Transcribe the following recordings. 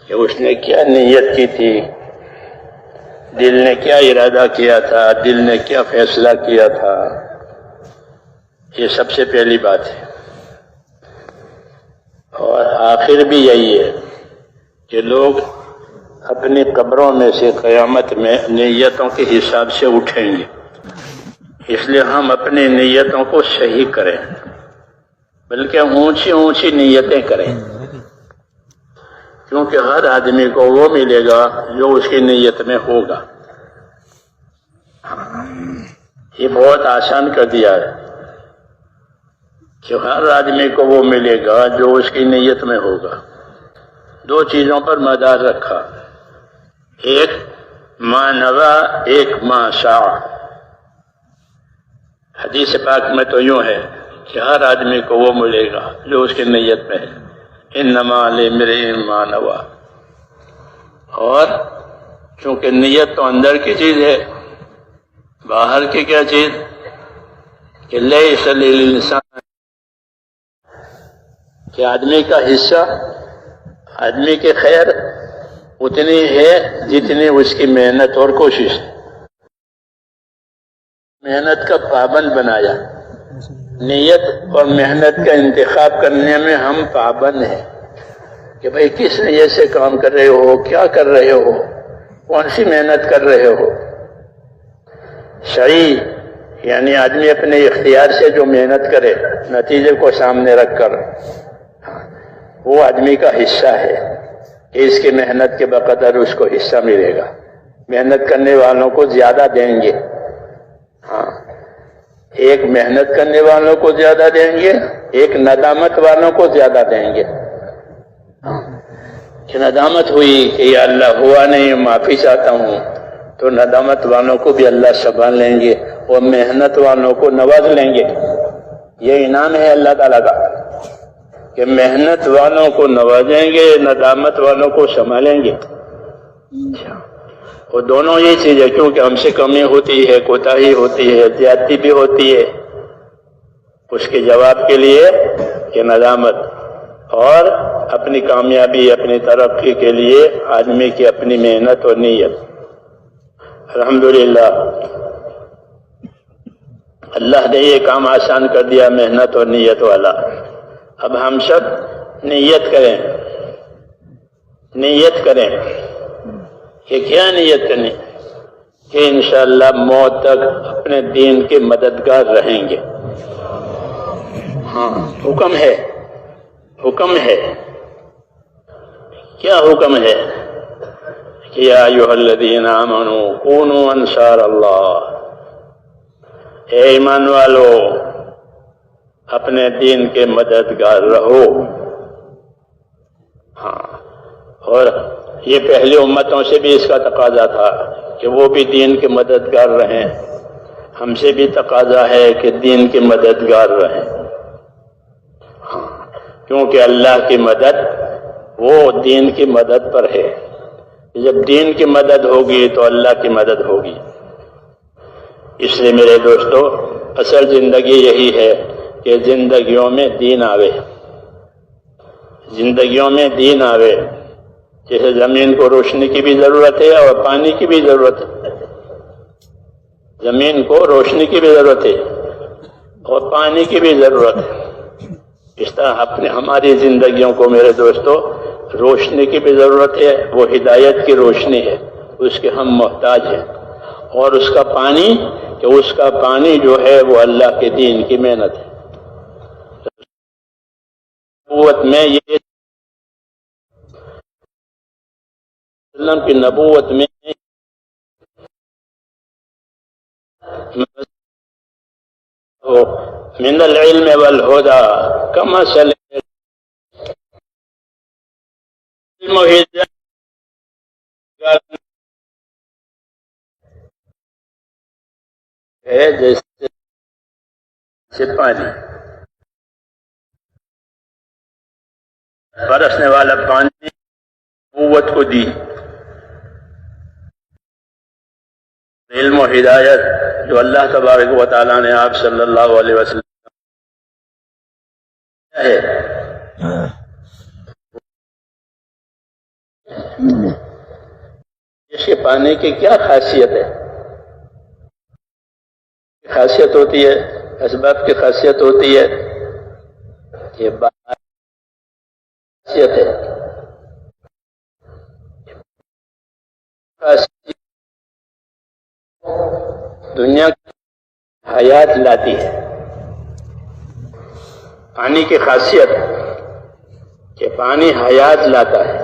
کہ اس نے کیا نیت کی تھی، دل نے کیا ارادہ کیا تھا، دل نے کیا فیصلہ کیا تھا. یہ سب سے پہلی بات ہے. اور آخر بھی یہی ہے کہ لوگ اپنی قبروں میں سے قیامت میں نیتوں کے حساب سے اٹھیں گے. اس لیے ہم اپنی نیتوں کو صحیح کریں، بلکہ اونچی اونچی نیتیں کریں، کیونکہ ہر آدمی کو وہ ملے گا جو اس کی نیت میں ہوگا. یہ بہت آسان کر دیا ہے کہ ہر آدمی کو وہ ملے گا جو اس کی نیت میں ہوگا. دو چیزوں پر مدار رکھا، ایک ما نوا، ایک ما شاء. حدیث پاک میں تو یوں ہے کہ ہر آدمی کو وہ ملے گا جو اس کی نیت میں ہے. انما لامرئ ما نوی. اور چونکہ نیت تو اندر کی چیز ہے، باہر کی کیا چیز کہ لیس للانسان، کہ آدمی کا حصہ، آدمی کی خیر اتنی ہے جتنی اس کی محنت اور کوشش. محنت کا پابند بنایا. نیت اور محنت کا انتخاب کرنے میں ہم پابند ہیں کہ بھئی کس نیت سے کام کر رہے ہو، کیا کر رہے ہو، کون سی محنت کر رہے ہو. صحیح یعنی آدمی اپنے اختیار سے جو محنت کرے نتیجے کو سامنے رکھ کر، وہ آدمی کا حصہ ہے کہ اس کی محنت کے بقدر اس کو حصہ ملے گا. محنت کرنے والوں کو زیادہ دیں گے. ایک محنت کرنے والوں کو زیادہ دیں گے، ایک ندامت والوں کو زیادہ دیں گے. کہ ندامت ہوئی کہ یا اللہ ہوا نہیں، معافی چاہتا ہوں، تو ندامت والوں کو بھی اللہ سنبھال لیں گے اور محنت والوں کو نواز لیں گے. یہ انعام ہے اللہ تعالیٰ کا کہ محنت والوں کو نوازیں گے، ندامت والوں کو سنبھالیں گے. وہ دونوں یہ چیز ہے، کیونکہ ہم سے کمی ہوتی ہے، کوتاہی ہوتی ہے، زیادتی بھی ہوتی ہے. اس کے جواب کے لیے کہ ندامت، اور اپنی کامیابی، اپنی ترقی کے لیے آدمی کی اپنی محنت اور نیت. الحمدللہ اللہ نے یہ کام آسان کر دیا، محنت اور نیت والا. اب ہم سب نیت کریں. نیت کریں کہ کیا نیت کرنی کہ انشاءاللہ موت تک اپنے دین کے مددگار رہیں گے. ہاں حکم ہے، حکم ہے. کیا حکم ہے کہ یا ایھا الذین آمنوا کونوا انصار اللہ. اے ایمان والو اپنے دین کے مددگار رہو. ہاں، اور یہ پہلی امتوں سے بھی اس کا تقاضا تھا کہ وہ بھی دین کے مددگار رہیں. ہم سے بھی تقاضا ہے کہ دین کے مددگار رہیں. ہاں، کیونکہ اللہ کی مدد وہ دین کی مدد پر ہے. جب دین کی مدد ہوگی تو اللہ کی مدد ہوگی. اس لیے میرے دوستو، اصل زندگی یہی ہے کہ زندگیوں میں دین آوے، زندگیوں میں دین آوے. جیسے زمین کو روشنی کی بھی ضرورت ہے اور پانی کی بھی ضرورت ہے. زمین کو روشنی کی بھی ضرورت ہے اور پانی کی بھی ضرورت ہے. اس طرح ہماری زندگیوں کو میرے دوستو روشنی کی بھی ضرورت ہے، وہ ہدایت کی روشنی ہے، اس کے ہم محتاج ہیں. اور اس کا پانی، کہ اس کا پانی جو ہے وہ اللہ کے دین کی محنت ہے. نبوت میں یہ وسلم کی نبوت میں من العلم والہدى کمثل علم و ہدایت ہے جیسے پانی، برسنے والا پانی نبوت کو دی. علم و ہدایت جو اللہ تبارک و تعالیٰ نے آپ صلی اللہ علیہ وسلم ہے، اس کے پانی کی کیا خاصیت ہے؟ خاصیت ہوتی ہے، اسباب کی خاصیت ہوتی ہے، یہ خاصیت ہے، دنیا کی حیات لاتی ہے۔ پانی کی خاصیت کہ پانی حیات لاتا ہے۔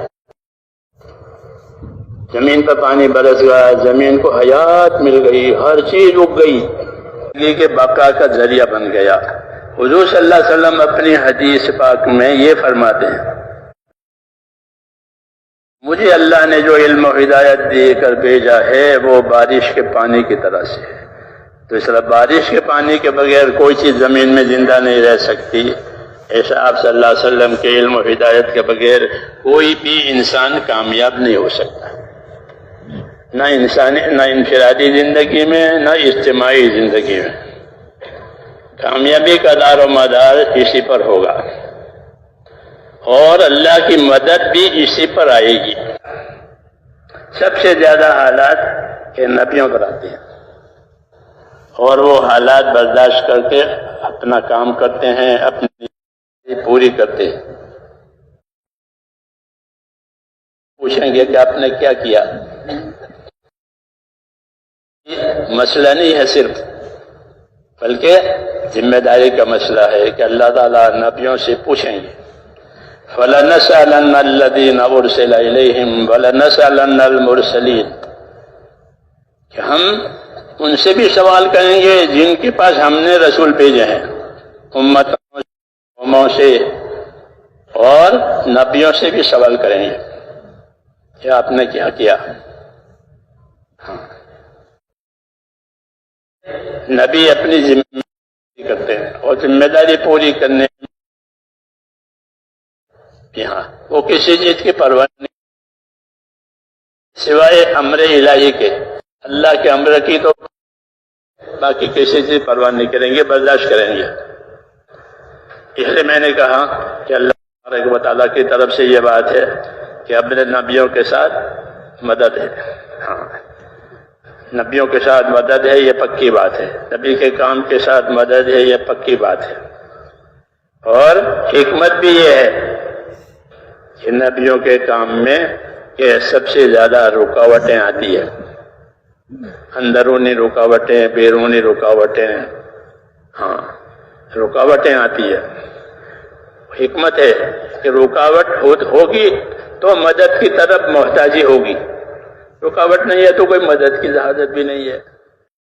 زمین پر پانی برس گیا، زمین کو حیات مل گئی، ہر چیز اگ گئی، زندگی کے بقا کا ذریعہ بن گیا۔ حضور صلی اللہ علیہ وسلم اپنی حدیث پاک میں یہ فرماتے ہیں، مجھے اللہ نے جو علم و ہدایت دے کر بھیجا ہے وہ بارش کے پانی کی طرح سے ہے۔ تو اس طرح بارش کے پانی کے بغیر کوئی چیز زمین میں زندہ نہیں رہ سکتی، ایسا آپ صلی اللہ علیہ وسلم کے علم و ہدایت کے بغیر کوئی بھی انسان کامیاب نہیں ہو سکتا، نہ انفرادی زندگی میں نہ اجتماعی زندگی میں۔ کامیابی کا دار و مدار اسی پر ہوگا، اور اللہ کی مدد بھی اسی پر آئے گی۔ سب سے زیادہ حالات کہ نبیوں پر آتے ہیں، اور وہ حالات برداشت کر کے اپنا کام کرتے ہیں، اپنی پوری کرتے ہیں۔ پوچھیں گے کہ آپ نے کیا کیا؟ مسئلہ نہیں ہے صرف، بلکہ ذمہ داری کا مسئلہ ہے کہ اللہ تعالیٰ نبیوں سے پوچھیں گے، فَلَنَسْأَلَنَّ الَّذِينَ أُرْسِلَ إِلَيْهِمْ وَلَنَسْأَلَنَّ الْمُرْسَلِينَ، کہ ہم ان سے بھی سوال کریں گے جن کے پاس ہم نے رسول بھیجے ہیں، امتوں سے اور نبیوں سے بھی سوال کریں گے کہ آپ نے کیا کیا۔ نبی اپنی ذمہ داری کرتے ہیں، اور ذمہ داری پوری کرنے ہاں وہ کسی چیز کی پرواہ نہیں سوائے امر الہی کے، اللہ کے امر کی، تو باقی کسی چیز پرواہ نہیں کریں گے، برداشت کریں گے۔ اس لیے میں نے کہا کہ اللہ تبارک و تعالیٰ کی طرف سے یہ بات ہے کہ اپنے نبیوں کے ساتھ مدد ہے۔ ہاں، نبیوں کے ساتھ مدد ہے، یہ پکی بات ہے، نبی کے کام کے ساتھ مدد ہے، یہ پکی بات ہے۔ اور حکمت بھی یہ ہے کہ نبیوں کے کام میں کہ سب سے زیادہ رکاوٹیں آتی ہیں، اندرونی رکاوٹیں، بیرونی رکاوٹیں، ہاں رکاوٹیں آتی ہیں۔ حکمت ہے کہ رکاوٹ ہوگی تو مدد کی طرف محتاجی ہوگی، رکاوٹ نہیں ہے تو کوئی مدد کی ضرورت بھی نہیں ہے۔